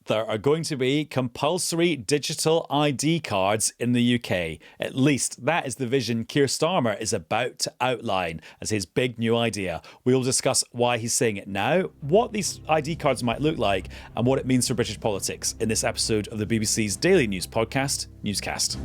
There are going to be compulsory digital ID cards in the UK. At least that is the vision Keir Starmer is about to outline as his big new idea. We'll discuss why he's saying it now, what these ID cards might look like, and what it means for British politics in this episode of the BBC's daily news podcast, Newscast.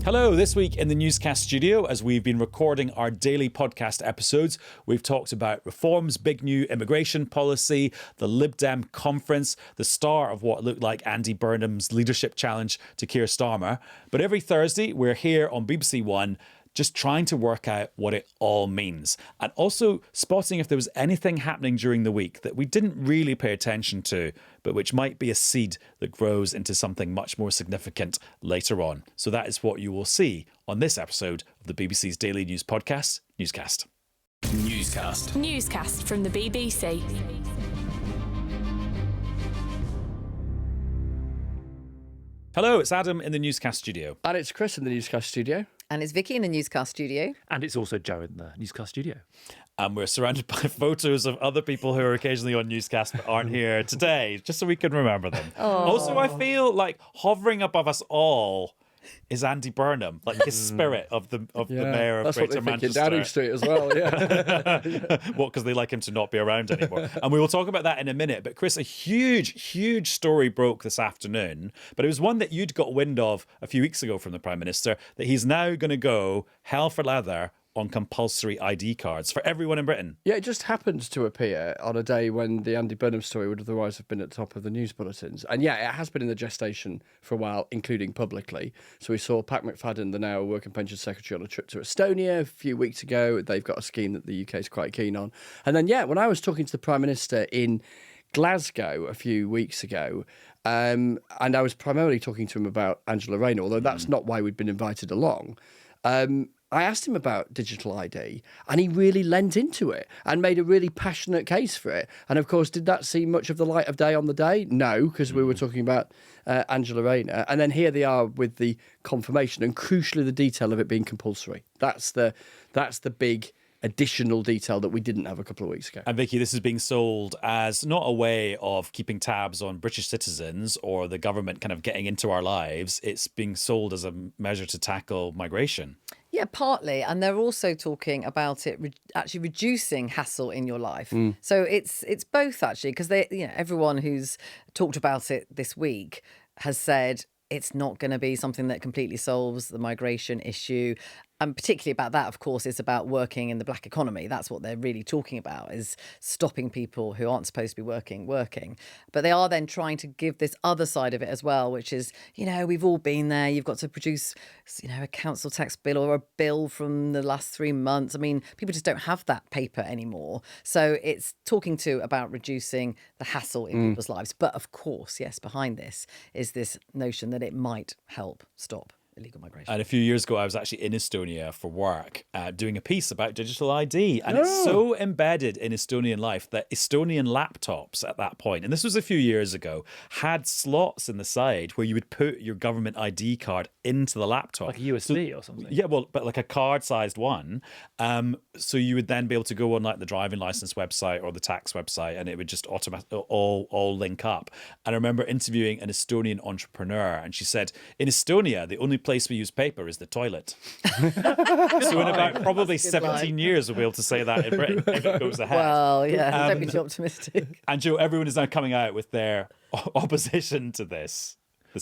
Hello, this week in the Newscast studio, as we've been recording our daily podcast episodes, we've talked about reforms, big new immigration policy, the Lib Dem conference, the star of what looked like Andy Burnham's leadership challenge to Keir Starmer. But every Thursday, we're here on BBC One just trying to work out what it all means, and also spotting if there was anything happening during the week that we didn't really pay attention to, but which might be a seed that grows into something much more significant later on. So that is what you will see on this episode of the BBC's daily news podcast, Newscast. Newscast from the BBC. Hello, it's Adam in the Newscast studio. And it's Chris in the Newscast studio. And it's Vicki in the Newscast studio. And it's also Joe in the Newscast studio. And we're surrounded by photos of other people who are occasionally on Newscast but aren't here today, just so we can remember them. Also, I feel like hovering above us all is Andy Burnham, like his spirit of the mayor of Greater Manchester. That's what they think in Downing Street as well, yeah. What, because they like him to not be around anymore. And we will talk about that in a minute. But Chris, a huge story broke this afternoon, but it was one that you'd got wind of a few weeks ago from the Prime Minister, that he's now going to go hell for leather on compulsory ID cards for everyone in Britain. Yeah, it just happened to appear on a day when the Andy Burnham story would otherwise have been at the top of the news bulletins. And yeah, it has been in the gestation for a while, including publicly. So we saw Pat McFadden, the now Work and Pension Secretary, on a trip to Estonia a few weeks ago. They've got a scheme that the UK is quite keen on. And then, yeah, when I was talking to the Prime Minister in Glasgow a few weeks ago, and I was primarily talking to him about Angela Rayner, although that's not why we'd been invited along, I asked him about digital ID, and he really lent into it and made a really passionate case for it. And of course, did that see much of the light of day on the day? No, because we were talking about Angela Rayner. And then here they are with the confirmation and crucially the detail of it being compulsory. That's the big additional detail that we didn't have a couple of weeks ago. And Vicky, this is being sold as not a way of keeping tabs on British citizens or the government kind of getting into our lives. It's being sold as a measure to tackle migration. Yeah, partly. And they're also talking about it actually reducing hassle in your life. So it's both, actually, because everyone who's talked about it this week has said it's not going to be something that completely solves the migration issue. And particularly about that, of course, it's about working in the black economy. That's what they're really talking about, is stopping people who aren't supposed to be working. But they are then trying to give this other side of it as well, which is, we've all been there. You've got to produce, a council tax bill or a bill from the last 3 months. I mean, people just don't have that paper anymore. So it's talking about reducing the hassle in people's lives. But of course, yes, behind this is this notion that it might help stop illegal migration. And a few years ago, I was actually in Estonia for work, doing a piece about digital ID. And it's so embedded in Estonian life that Estonian laptops at that point, and this was a few years ago, had slots in the side where you would put your government ID card into the laptop. Like a USB or something? Yeah, well, but like a card-sized one. So you would then be able to go on like the driving license website or the tax website, and it would just automatically all link up. And I remember interviewing an Estonian entrepreneur, and she said, in Estonia, the only place we use paper is the toilet. So in about probably 17 years, we'll be able to say that in Britain if it goes ahead. Well, yeah, don't be too optimistic. And Joe, everyone is now coming out with their opposition to this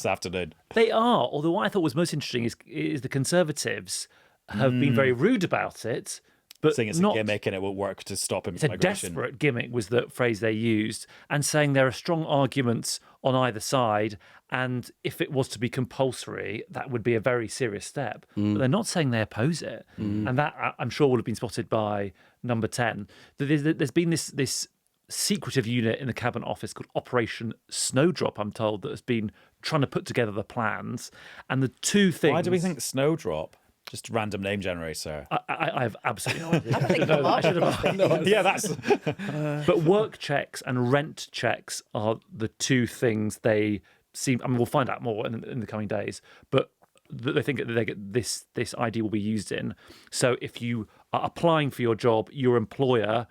afternoon. They are, although what I thought was most interesting is the Conservatives have been very rude about it. But saying it's a gimmick and it won't work to stop it's migration. It's a desperate gimmick was the phrase they used, and saying there are strong arguments on either side, and if it was to be compulsory, that would be a very serious step. But they're not saying they oppose it. And that, I'm sure, would have been spotted by Number 10. There's been this secretive unit in the Cabinet Office called Operation Snowdrop, I'm told, that has been trying to put together the plans. And the two things... Why do we think Snowdrop? Just random name generator. I have absolutely no idea. I should have. Yeah, that's. But work checks and rent checks are the two things they seem. I mean, we'll find out more in the coming days. But they think that they get this ID will be used in. So if you are applying for your job, your employer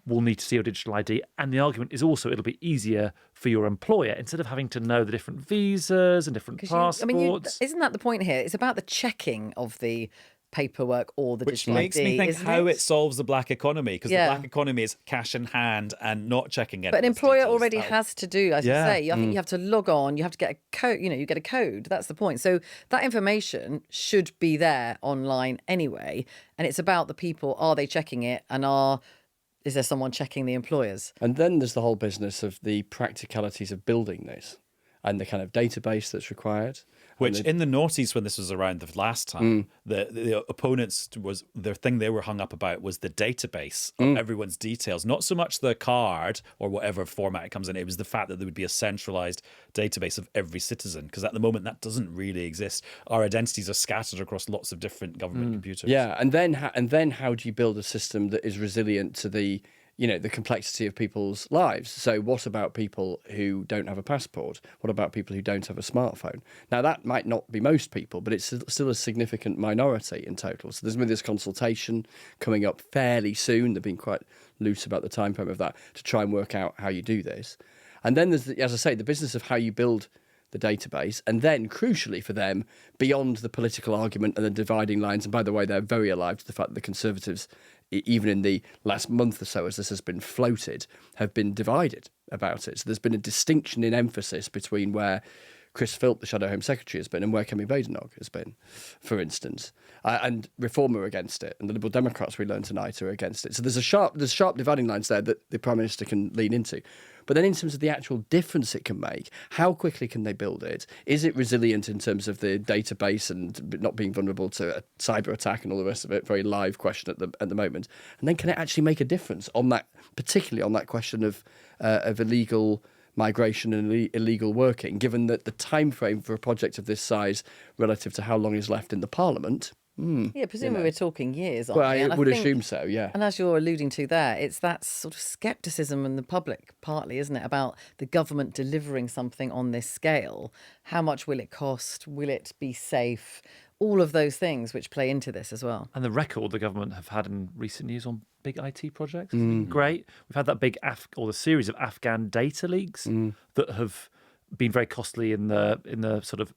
will need to see your digital ID. And the argument is also it'll be easier for your employer instead of having to know the different visas and different passports. Isn't that the point here? It's about the checking of the paperwork or the Which digital makes ID, me think isn't how it solves the black economy, because Yeah. the black economy is cash in hand and not checking it. But an employer already has to do, as Yeah. you say. I think you have to log on. You have to get a code. You get a code. That's the point. So that information should be there online anyway. And it's about the people. Are they checking it? And is there someone checking the employers? And then there's the whole business of the practicalities of building this and the kind of database that's required. Which in the noughties, when this was around the last time, the opponents their thing they were hung up about was the database of everyone's details, not so much the card or whatever format it comes in. It was the fact that there would be a centralized database of every citizen, because at the moment that doesn't really exist. Our identities are scattered across lots of different government computers. Yeah, and then how do you build a system that is resilient to the complexity of people's lives? So what about people who don't have a passport? What about people who don't have a smartphone? Now, that might not be most people, but it's still a significant minority in total. So there's been this consultation coming up fairly soon. They've been quite loose about the time frame of that to try and work out how you do this. And then there's, as I say, the business of how you build the database, and then crucially for them, beyond the political argument and the dividing lines, and by the way, they're very alive to the fact that the Conservatives, even in the last month or so as this has been floated, have been divided about it. So there's been a distinction in emphasis between where Chris Philp, the Shadow Home Secretary, has been and where Kemi Badenoch has been, for instance. And Reform are against it, and the Liberal Democrats, we learned tonight, are against it. So there's sharp dividing lines there that the Prime Minister can lean into. But then in terms of the actual difference it can make, how quickly can they build it? Is it resilient in terms of the database and not being vulnerable to a cyber attack and all the rest of it? Very live question at the moment. And then can it actually make a difference on that, particularly on that question of illegal migration and illegal working, given that the time frame for a project of this size relative to how long is left in the Parliament? Yeah, presumably we're talking years, aren't Well, we? I would assume so, yeah. And as you're alluding to there, it's that sort of scepticism in the public, partly, isn't it, about the government delivering something on this scale. How much will it cost? Will it be safe? All of those things which play into this as well. And the record the government have had in recent years on big IT projects has been great. We've had that big the series of Afghan data leaks that have been very costly in the sort of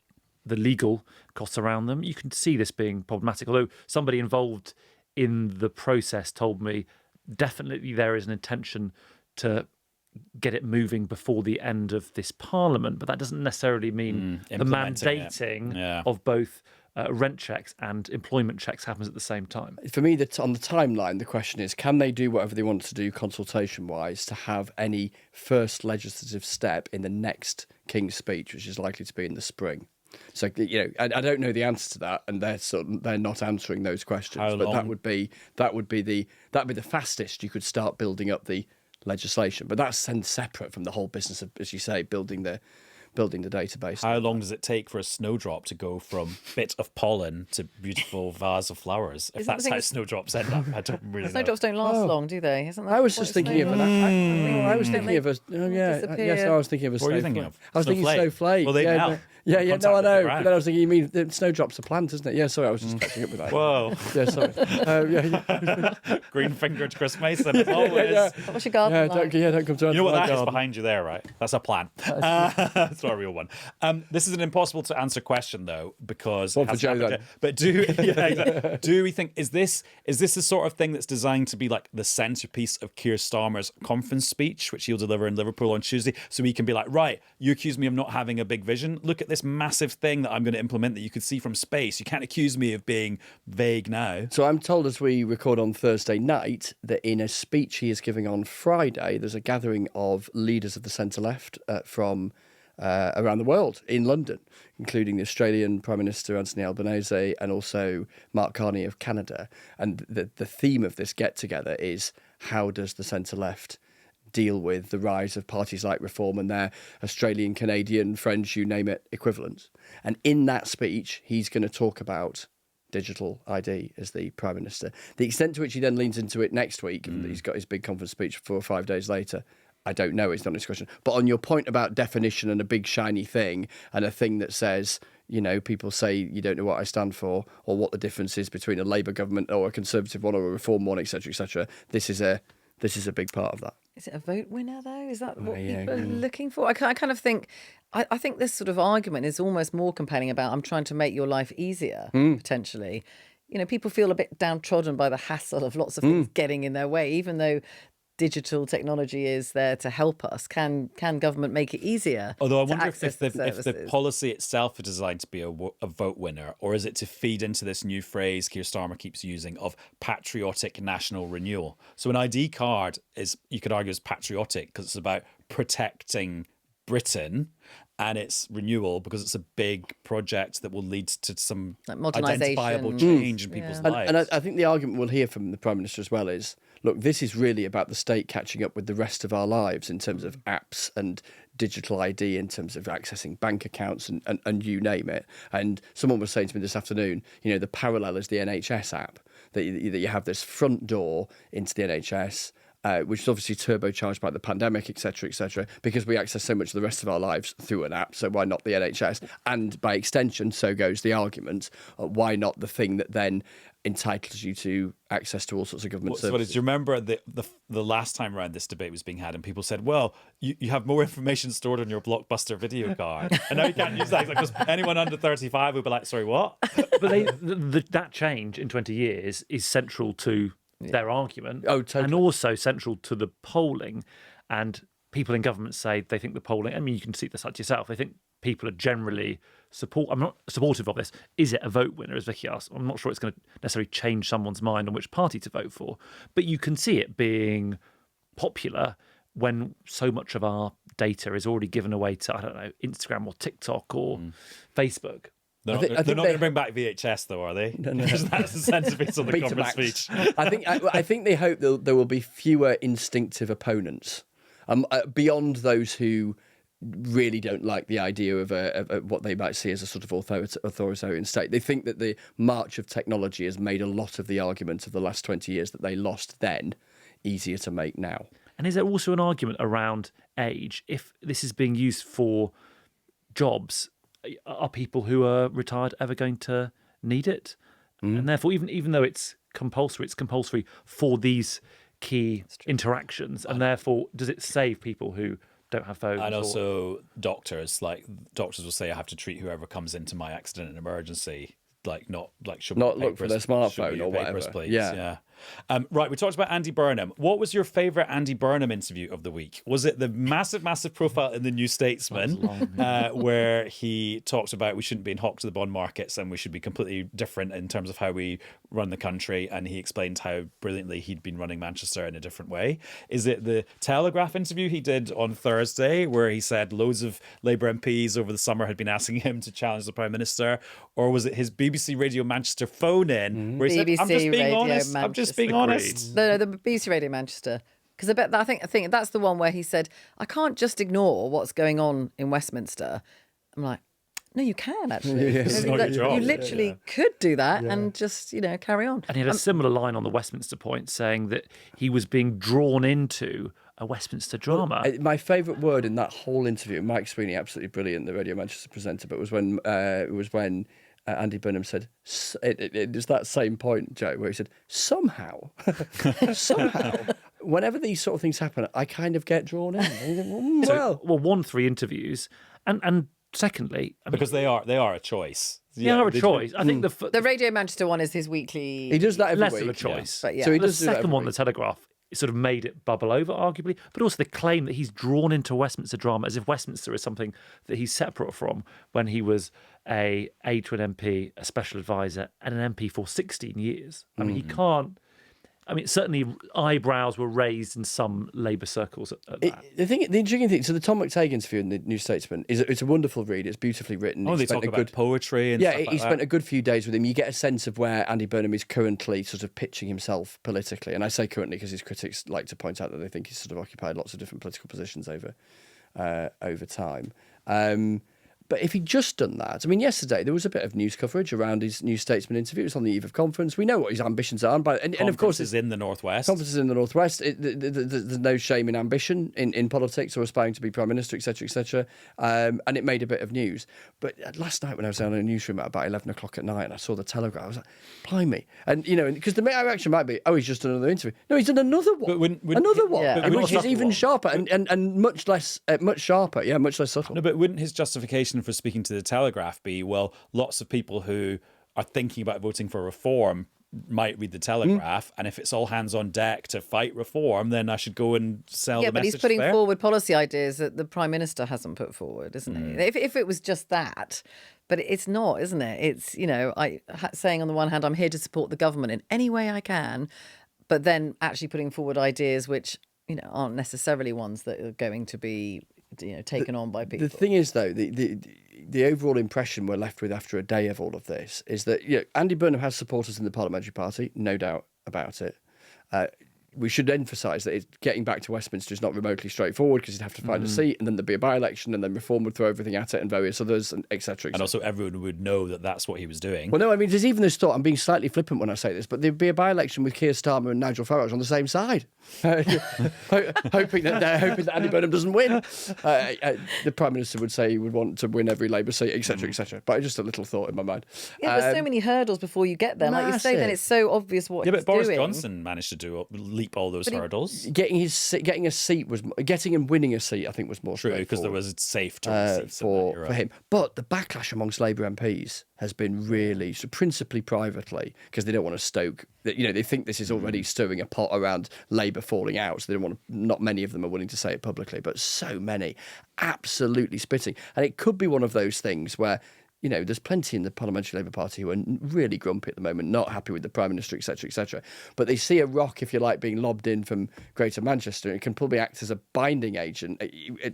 the legal costs around them. You can see this being problematic. Although somebody involved in the process told me definitely there is an intention to get it moving before the end of this Parliament, but that doesn't necessarily mean the mandating of both rent checks and employment checks happens at the same time. For me, on the timeline, the question is, can they do whatever they want to do consultation-wise to have any first legislative step in the next King's Speech, which is likely to be in the spring? So, I don't know the answer to that, and they're not answering those questions. How long? That would be the fastest you could start building up the legislation. But that's separate from the whole business of, as you say, building the database. How long does it take for a snowdrop to go from bit of pollen to beautiful vase of flowers? If that's how snowdrops end up, I don't really know. Snowdrops don't last long, do they? Isn't that I was just thinking of I was thinking of a I was thinking of a What were you thinking of? I was thinking snowflake. Well, they melt. No, I know. Contact with the But ground. then I was thinking, you mean the snowdrop's a plant, isn't it? Yeah, sorry, I was just catching up with that. Whoa. Yeah, sorry. Green-fingered Chris Mason, as always. What's your garden like? Don't come to You know what my that is garden. behind you there, right? That's a plant. That's not a real one. This is an impossible to answer question, though, because... One for Joe, then. But do we think, is this the sort of thing that's designed to be like the centrepiece of Keir Starmer's conference speech, which he'll deliver in Liverpool on Tuesday, so he can be like, right, you accuse me of not having a big vision. Look at this massive thing that I'm going to implement that you could see from space. You can't accuse me of being vague now. So I'm told as we record on Thursday night that in a speech he is giving on Friday, there's a gathering of leaders of the centre-left from around the world in London, including the Australian Prime Minister Anthony Albanese and also Mark Carney of Canada. And the theme of this get-together is, how does the centre-left deal with the rise of parties like Reform and their Australian, Canadian, French, you name it, equivalents? And in that speech, he's going to talk about digital ID as the Prime Minister. The extent to which he then leans into it next week, and he's got his big conference speech 4 or 5 days later, I don't know, it's not a discussion. But on your point about definition and a big shiny thing, and a thing that says, people say you don't know what I stand for, or what the difference is between a Labour government or a Conservative one or a Reform one, etc., etc., this is a this is a big part of that. Is it a vote winner, though? Is that what yeah, people are looking for? I kind of think, I think this sort of argument is almost more compelling about I'm trying to make your life easier, potentially. You know, people feel a bit downtrodden by the hassle of lots of things getting in their way, even though digital technology is there to help us. Can government make it easier? Although I to wonder if access the services? policy itself is designed to be a vote winner, or is it to feed into this new phrase Keir Starmer keeps using of patriotic national renewal? So an ID card is, you could argue, is patriotic because it's about protecting Britain, and it's renewal because it's a big project that will lead to some Like modernisation. identifiable change in people's lives. And I think the argument we'll hear from the Prime Minister as well is, look, this is really about the state catching up with the rest of our lives in terms of apps and digital ID, in terms of accessing bank accounts and you name it. And someone was saying to me this afternoon, you know, the parallel is the NHS app, that you have this front door into the NHS, which is obviously turbocharged by the pandemic, et cetera, because we access so much of the rest of our lives through an app. So why not the NHS? And by extension, so goes the argument, why not the thing that then entitles you to access to all sorts of government services? Do you remember the last time around this debate was being had and people said, well, you have more information stored on your Blockbuster video card. And now you can't use that because anyone under 35 would be like, sorry, what? But that change in 20 years is central to their argument. Oh, totally. And also central to the polling. And people in government say they think the polling, I mean, you can see this out yourself, they think people are generally I'm not supportive of this. Is it a vote winner, as Vicki asked? I'm not sure it's going to necessarily change someone's mind on which party to vote for. But you can see it being popular when so much of our data is already given away to, I don't know, Instagram or TikTok or Facebook. They're not going to bring back VHS, though, are they? No. That's the centerpiece of the conference speech. I think they hope there will be fewer instinctive opponents beyond those who really don't like the idea of what they might see as a sort of authoritarian state. They think that the march of technology has made a lot of the arguments of the last 20 years that they lost then easier to make now. And is there also an argument around age? If this is being used for jobs, are people who are retired ever going to need it? And therefore, even though it's compulsory for these key interactions. And therefore, does it save people who don't have phones? And also doctors will say, I have to treat whoever comes into my accident and emergency, not look for their smartphone or whatever. Please. Yeah. Right, we talked about Andy Burnham. What was your favourite Andy Burnham interview of the week? Was it the massive profile in the New Statesman where he talked about we shouldn't be in hock to the bond markets and we should be completely different in terms of how we run the country, and he explained how brilliantly he'd been running Manchester in a different way? Is it the Telegraph interview he did on Thursday where he said loads of Labour MPs over the summer had been asking him to challenge the Prime Minister? Or was it his BBC Radio Manchester phone-in where he said, I'm just being honest, I'm just being honest. No, the BBC Radio Manchester. Because I think that's the one where he said, I can't just ignore what's going on in Westminster. I'm like, no, you can actually. You literally could do that and just, carry on. And he had a similar line on the Westminster point saying that he was being drawn into a Westminster drama. Well, my favourite word in that whole interview, Mike Sweeney, absolutely brilliant, the Radio Manchester presenter, but it was when Andy Burnham said, it was that same point, Joe, where he said, somehow, whenever these sort of things happen, I kind of get drawn in. Won 3 interviews, and secondly, because they are a choice. They are a choice. I think the Radio Manchester one is his weekly. He does that every less week. of a choice. But So he the does do that second every one, the week. Telegraph, it sort of made it bubble over, arguably, but also the claim that he's drawn into Westminster drama as if Westminster is something that he's separate from when he was a aide to an MP, a special advisor, and an MP for 16 years. I mean, he can't. I mean, certainly eyebrows were raised in some Labour circles at that. The intriguing thing, so the Tom McTague interview in the New Statesman, it's a wonderful read. It's beautifully written. They talk about poetry and stuff like that. He spent a good few days with him. You get a sense of where Andy Burnham is currently sort of pitching himself politically. And I say currently because his critics like to point out that they think he's sort of occupied lots of different political positions over time. But if he'd just done that, I mean, yesterday there was a bit of news coverage around his New Statesman interview. It was on the eve of conference. We know what his ambitions are, and of course, it's in the Northwest. Conferences in the Northwest. There's no shame in ambition in politics or aspiring to be Prime Minister, etc., etc. And it made a bit of news. But last night when I was down in a newsroom at about 11 o'clock at night and I saw the Telegraph, I was like, blimey. And, because the reaction might be, oh, he's just done another interview. No, he's done another one. Another one, Yeah. which is even sharper and much less, much sharper. Yeah, much less subtle. No, but wouldn't his justification for speaking to the Telegraph be, well, lots of people who are thinking about voting for reform might read the Telegraph, and if it's all hands on deck to fight reform, then I should go and sell the message. Yeah, but he's putting there. forward policy ideas that the Prime Minister hasn't put forward, isn't he? If it was just that, but it's not, isn't it? It's, saying on the one hand, I'm here to support the government in any way I can, but then actually putting forward ideas which, aren't necessarily ones that are going to be, taken on by people. The thing is, though, the overall impression we're left with after a day of all of this is that Andy Burnham has supporters in the Parliamentary Party, no doubt about it. We should emphasise that getting back to Westminster is not remotely straightforward because you'd have to find a seat, and then there'd be a by-election, and then Reform would throw everything at it, and various others, and etc. And also everyone would know that that's what he was doing. Well, no, I mean, there's even this thought, I'm being slightly flippant when I say this, but there'd be a by-election with Keir Starmer and Nigel Farage on the same side, hoping that Andy Burnham doesn't win. The Prime Minister would say he would want to win every Labour seat, etc., etc. But just a little thought in my mind. Yeah, there's so many hurdles before you get there. Like you say, then it's so obvious what he's doing. Yeah, but Boris Johnson managed to leap all those hurdles. Getting a seat was getting and winning a seat. I think was more true because there was safe seats for him. But the backlash amongst Labour MPs has been really, so principally privately, because they don't want to stoke. They think this is already stirring a pot around Labour falling out, so they don't want to. Not many of them are willing to say it publicly, but so many absolutely spitting, and it could be one of those things where. There's plenty in the Parliamentary Labour Party who are really grumpy at the moment, not happy with the Prime Minister, etc., etc. But they see a rock, if you like, being lobbed in from Greater Manchester. It can probably act as a binding agent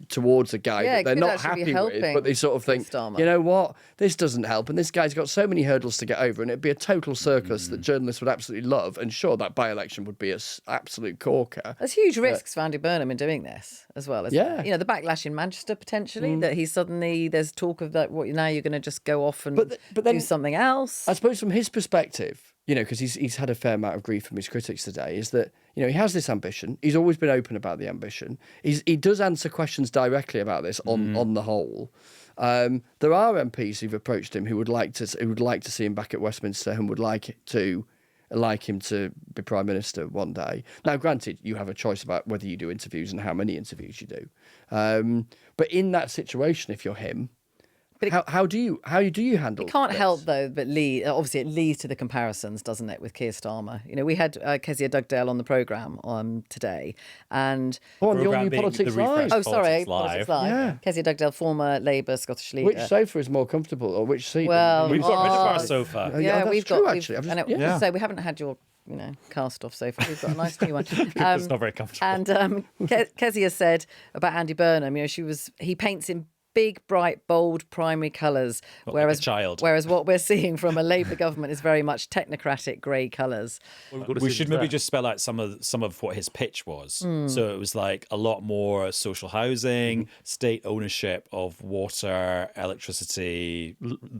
towards a guy that they're not happy with. But they sort of think, you know what, this doesn't help. And this guy's got so many hurdles to get over, and it'd be a total circus that journalists would absolutely love. And sure, that by-election would be an absolute corker. There's huge risks for Andy Burnham in doing this as well. Isn't there? The backlash in Manchester potentially, that he's suddenly, there's talk of that, now you're going to just go off and but then, do something else. I suppose from his perspective, because he's had a fair amount of grief from his critics today, is that, he has this ambition. He's always been open about the ambition. He does answer questions directly about this on the whole. There are MPs who've approached him who would like to see him back at Westminster and would like him to be Prime Minister one day. Now, granted, you have a choice about whether you do interviews and how many interviews you do. But in that situation, if you're him, how do you handle? It can't this? help though, but obviously it leads to the comparisons, doesn't it, with Keir Starmer? We had Kezia Dugdale on the programme today, and on the All New Politics Live. Oh, sorry, Politics Live. Yeah. Kezia Dugdale, former Labour Scottish leader. Which sofa is more comfortable, or which seat? Well, we've got rid of our sofa. Yeah, we've got. Actually, So we haven't had your. Cast off sofa. We've got a nice new one. It's not very comfortable. And Kezia said about Andy Burnham, he paints in big, bright, bold primary colours, whereas what we're seeing from a Labour government is very much technocratic grey colours. We should maybe just spell out some of what his pitch was. So it was like a lot more social housing, state ownership of water, electricity,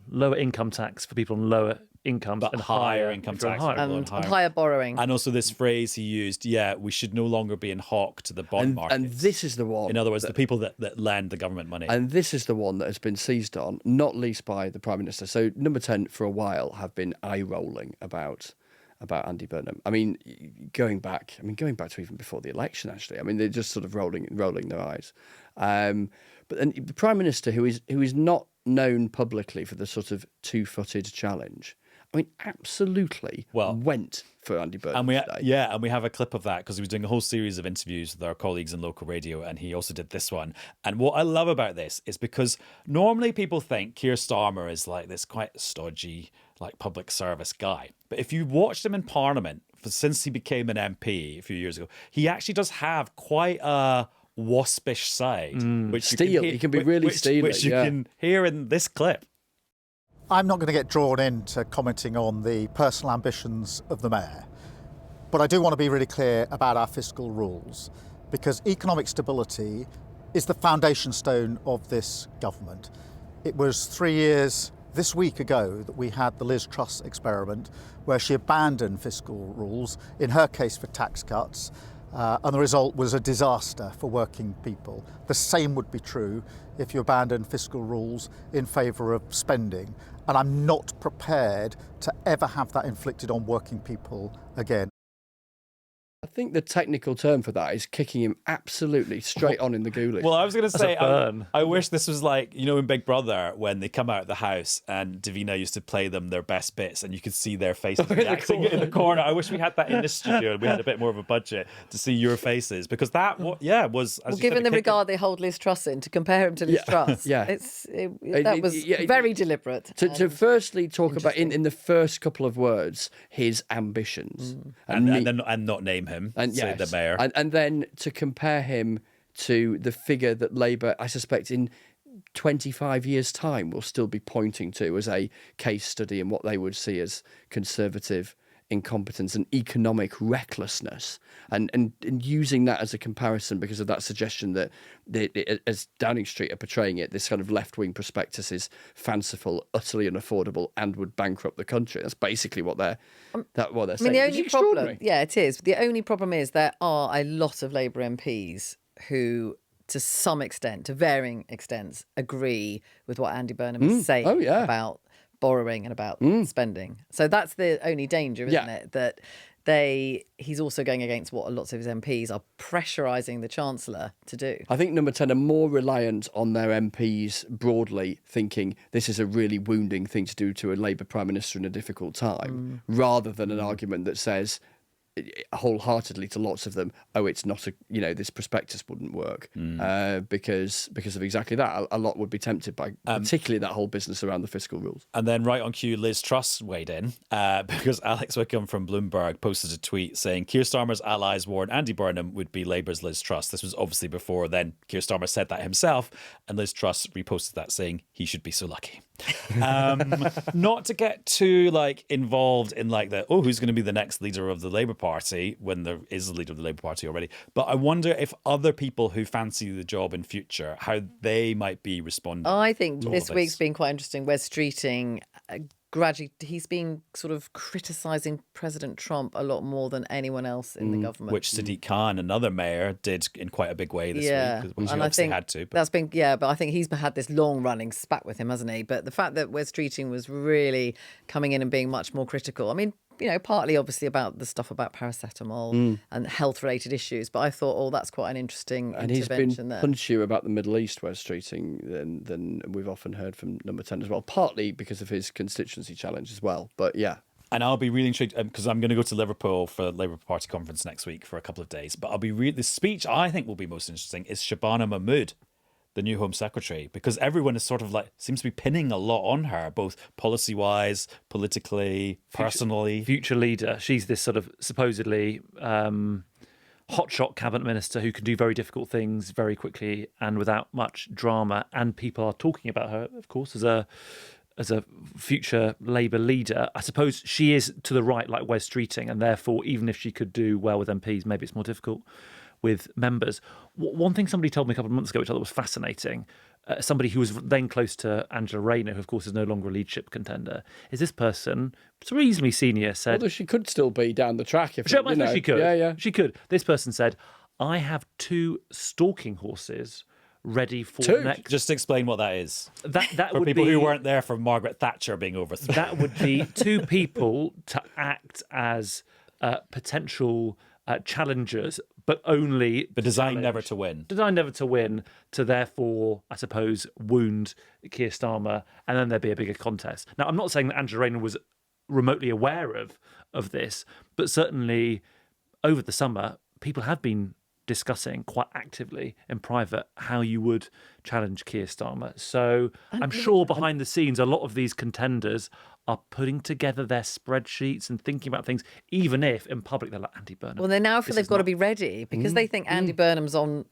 lower income tax for people on lower incomes, but and higher income tax and higher borrowing. And also this phrase he used, we should no longer be in hock to the bond market. And this is the one. In other words, the people that lend the government money. And this is the one that has been seized on, not least by the Prime Minister. So Number 10 for a while have bbeen eye-rolling about Andy Burnham. I mean, going back to even before the election, actually. I mean, they're just sort of rolling their eyes. But then the Prime Minister, who is not known publicly for the sort of two-footed challenge, I mean, absolutely went for Andy Burnham today. And we have a clip of that because he was doing a whole series of interviews with our colleagues in local radio, and he also did this one. And what I love about this is because normally people think Keir Starmer is like this quite stodgy, like public service guy. But if you watched him in Parliament since he became an MP a few years ago, he actually does have quite a waspish side, which he can be really steely, which you can hear in this clip. I'm not going to get drawn into commenting on the personal ambitions of the Mayor, but I do want to be really clear about our fiscal rules, because economic stability is the foundation stone of this government. It was 3 years this week ago that we had the Liz Truss experiment where she abandoned fiscal rules, in her case for tax cuts, and the result was a disaster for working people. The same would be true if you abandon fiscal rules in favour of spending, and I'm not prepared to ever have that inflicted on working people again. I think the technical term for that is kicking him absolutely straight on in the ghoulies. Well, I was going to say, burn. I wish this was like, you know, in Big Brother, when they come out of the house and Davina used to play them their best bits and you could see their faces reacting in the corner. I wish we had that in the studio and we had a bit more of a budget to see your faces, because that, was, as Well, you given said, the regard they hold Liz Truss in, to compare him to Liz Truss, that was very deliberate. To firstly talk about, in the first couple of words, his ambitions. and not name him, and say yes, the mayor. And then to compare him to the figure that Labour, I suspect, in 25 years' time will still be pointing to as a case study in what they would see as conservative incompetence and economic recklessness, and using that as a comparison because of that suggestion that as Downing Street are portraying it, this kind of left-wing prospectus is fanciful, utterly unaffordable, and would bankrupt the country. That's basically what they're saying. The only problem, it is. The only problem is there are a lot of Labour MPs who, to some extent, to varying extents, agree with what Andy Burnham is saying about borrowing and about spending. So that's the only danger, isn't it? That he's also going against what lots of his MPs are pressurising the Chancellor to do. I think Number 10 are more reliant on their MPs broadly thinking this is a really wounding thing to do to a Labour Prime Minister in a difficult time, rather than an argument that says wholeheartedly to lots of them, it's not this prospectus wouldn't work because of exactly that. A lot would be tempted by particularly that whole business around the fiscal rules. And then right on cue, Liz Truss weighed in because Alex Wickham from Bloomberg posted a tweet saying Keir Starmer's allies warned Andy Burnham would be Labour's Liz Truss. This was obviously before then Keir Starmer said that himself, and Liz Truss reposted that saying he should be so lucky. Not to get too involved in who's going to be the next leader of the Labour Party when there is a leader of the Labour Party already, but I wonder if other people who fancy the job in future, how they might be responding. I think this week's been quite interesting. Wes Streeting gradually, he's been sort of criticising President Trump a lot more than anyone else in the government. Which Sadiq Khan, another mayor, did in quite a big way this week, which he obviously had to. But but I think he's had this long-running spat with him, hasn't he? But the fact that Wes Streeting was really coming in and being much more critical, I mean, partly obviously about the stuff about paracetamol and health-related issues, but I thought, that's quite an interesting intervention he's been there. punchier about the Middle East, Wes Streeting, than we've often heard from Number 10 as well, partly because of his constituency challenge as well, but yeah. And I'll be really intrigued because I'm going to go to Liverpool for the Labour Party conference next week for a couple of days, but the speech I think will be most interesting is Shabana Mahmood, the new Home Secretary, because everyone is sort of seems to be pinning a lot on her, both policy-wise, politically, personally. Future leader. She's this sort of supposedly hotshot cabinet minister who can do very difficult things very quickly and without much drama. And people are talking about her, of course, as a future Labour leader. I suppose she is to the right, like Wes Streeting, and therefore, even if she could do well with MPs, maybe it's more difficult with members. One thing somebody told me a couple of months ago, which I thought was fascinating, somebody who was then close to Angela Rayner, who of course is no longer a leadership contender, is this person, it's reasonably senior, said... Although she could still be down the track if... She could. Yeah. She could. This person said, I have 2 stalking horses ready for next... Just explain what that is. That for would people be, who weren't there for Margaret Thatcher being overthrown. That would be 2 people to act as potential challengers, but designed never to win. Designed never to win, to therefore, I suppose, wound Keir Starmer, and then there'd be a bigger contest. Now, I'm not saying that Angela Rayner was remotely aware of this, but certainly over the summer, people have been discussing quite actively in private how you would challenge Keir Starmer. So I'm sure behind the scenes, a lot of these contenders are putting together their spreadsheets and thinking about things, even if in public they're like, Andy Burnham. Well, they now feel they've got to be ready because they think Andy Burnham's on,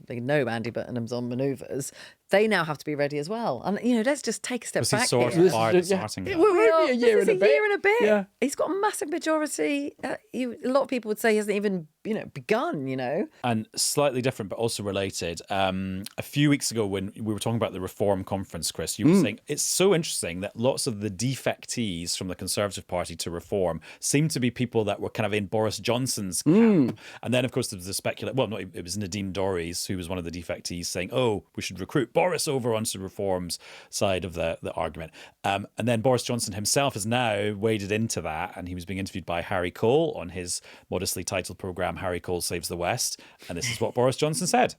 they know Andy Burnham's on manoeuvres. They now have to be ready as well. And, let's just take a step back here. We're only a year and a bit. Yeah. He's got a massive majority. A lot of people would say he hasn't even, begun, And slightly different, but also related. A few weeks ago, ago when we were talking about the Reform Conference, Chris, you were saying it's so interesting that lots of the defectees from the Conservative Party to Reform seem to be people that were kind of in Boris Johnson's camp. And then, of course, there was the it was Nadine Dorries, who was one of the defectees, saying, oh, we should recruit Boris over onto Reform's side of the argument. And then Boris Johnson himself has now waded into that, and he was being interviewed by Harry Cole on his modestly titled programme, Harry Cole Saves the West. And this is what Boris Johnson said.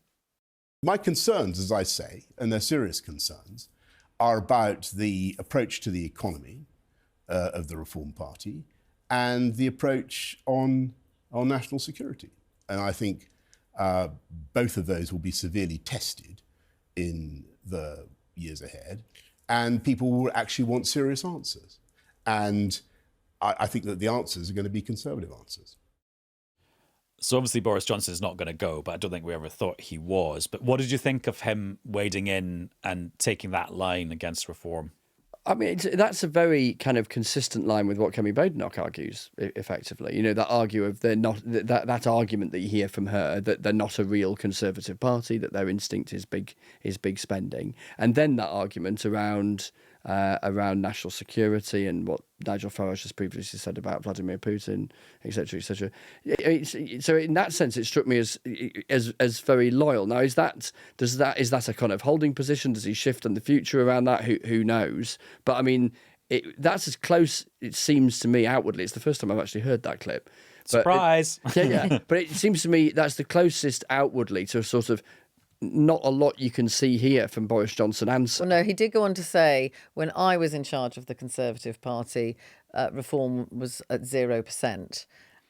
My concerns, as I say, and they're serious concerns, are about the approach to the economy of the Reform Party and the approach on national security. And I think both of those will be severely tested in the years ahead, and people will actually want serious answers. And I think that the answers are going to be Conservative answers. So obviously Boris Johnson is not going to go, but I don't think we ever thought he was. But what did you think of him wading in and taking that line against Reform? I mean, that's a very kind of consistent line with what Kemi Badenoch argues, effectively. You know, that argument that you hear from her, that they're not a real Conservative party, that their instinct is big spending, and then that argument around national security and what Nigel Farage has previously said about Vladimir Putin, etc., etc. So in that sense, it struck me as very loyal. Now, is that a kind of holding position? Does he shift in the future around that? Who knows? But I mean, that's as close it seems to me outwardly. It's the first time I've actually heard that clip. Surprise! But it seems to me that's the closest outwardly to a sort of. Not a lot you can see here from Boris Johnson answer. Well, no, he did go on to say, when I was in charge of the Conservative Party, Reform was at 0%.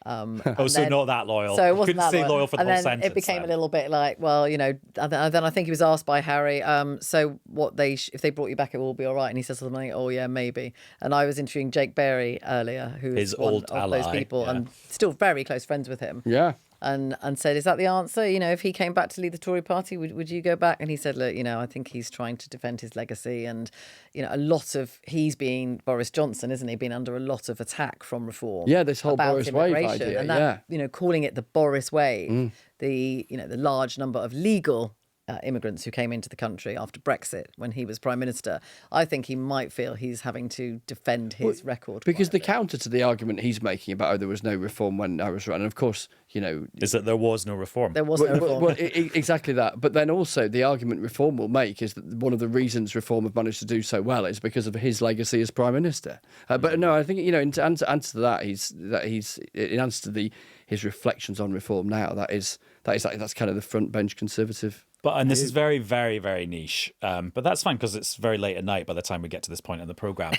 So not that loyal. So it wasn't Couldn't that loyal for the and whole then sentence. it became a little bit like, well, you know, and then I think he was asked by Harry, so what if they brought you back, it will be all right. And he said something like, oh, yeah, maybe. And I was interviewing Jake Berry earlier, who is one old of ally, those people, yeah. and still very close friends with him. Yeah. And said, is that the answer? You know, if he came back to lead the Tory party, would you go back? And he said, look, you know, I think he's trying to defend his legacy. And, you know, he's been Boris Johnson, isn't he? Been under a lot of attack from Reform. Yeah, this whole about Boris Wave immigration. idea, And that, you know, calling it the Boris Wave, the large number of legal immigrants who came into the country after Brexit when he was Prime Minister, I think he might feel he's having to defend his record. Because the counter to the argument he's making about there was no reform when I was running, and of course, you know... Is that there was no reform. There was no reform. Well, exactly that. But then also the argument Reform will make is that one of the reasons Reform have managed to do so well is because of his legacy as Prime Minister. But no, I think, you know, in answer to that, he's in answer to his reflections on Reform now, that's kind of the front bench Conservative. And this is very, very, very niche. But that's fine because it's very late at night by the time we get to this point in the programme.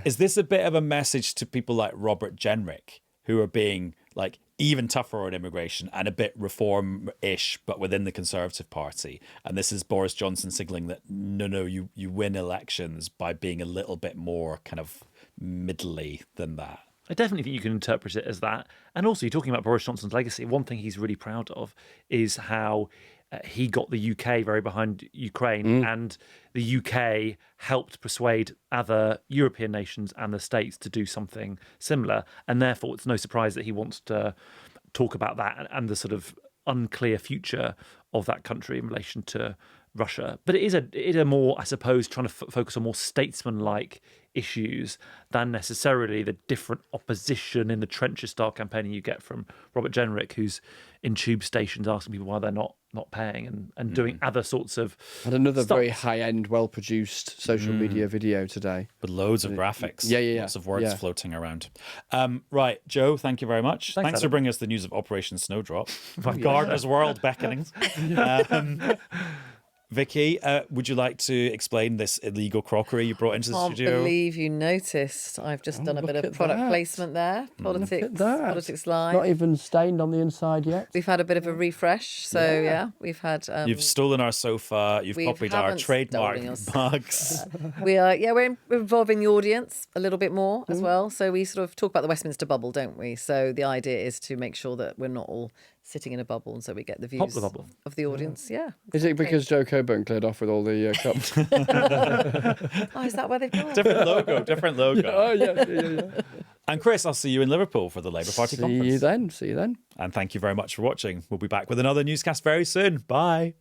Is this a bit of a message to people like Robert Jenrick, who are being like even tougher on immigration and a bit reform-ish, but within the Conservative Party? And this is Boris Johnson signalling that, no, you win elections by being a little bit more kind of middly than that. I definitely think you can interpret it as that. And also, you're talking about Boris Johnson's legacy. One thing he's really proud of is how he got the UK very behind Ukraine, and the UK helped persuade other European nations and the States to do something similar. And therefore, it's no surprise that he wants to talk about that and the sort of unclear future of that country in relation to Russia. But it is a more, I suppose, trying to focus on more statesman-like issues than necessarily the different opposition in the trenches style campaigning you get from Robert Jenrick, who's in tube stations asking people why they're not paying and doing other sorts of And another stuff. very high-end, well-produced social media video today. With loads of graphics. Yeah. Lots of words floating around. Right, Joe, thank you very much. Thanks for Adam. bringing us the news of Operation Snowdrop. Gardener's World beckonings. Vicky, would you like to explain this illegal crockery you brought into the I can't studio? believe you noticed. I've just done a bit look of at product that. placement there. Politics Live. Not even stained on the inside yet. We've had a bit of a refresh. So, yeah we've had... You've stolen our sofa. You've we copied our haven't trademark stolen your mugs. we're involving the audience a little bit more as well. So we sort of talk about the Westminster bubble, don't we? So the idea is to make sure that we're not all sitting in a bubble, and so we get the views the bubble. of the audience. Yeah. Is it because Joe Coburn cleared off with all the cups? Oh, is that where they've gone? Different logo. Oh, yeah. And Chris, I'll see you in Liverpool for the Labour Party conference. See you then. And thank you very much for watching. We'll be back with another newscast very soon. Bye.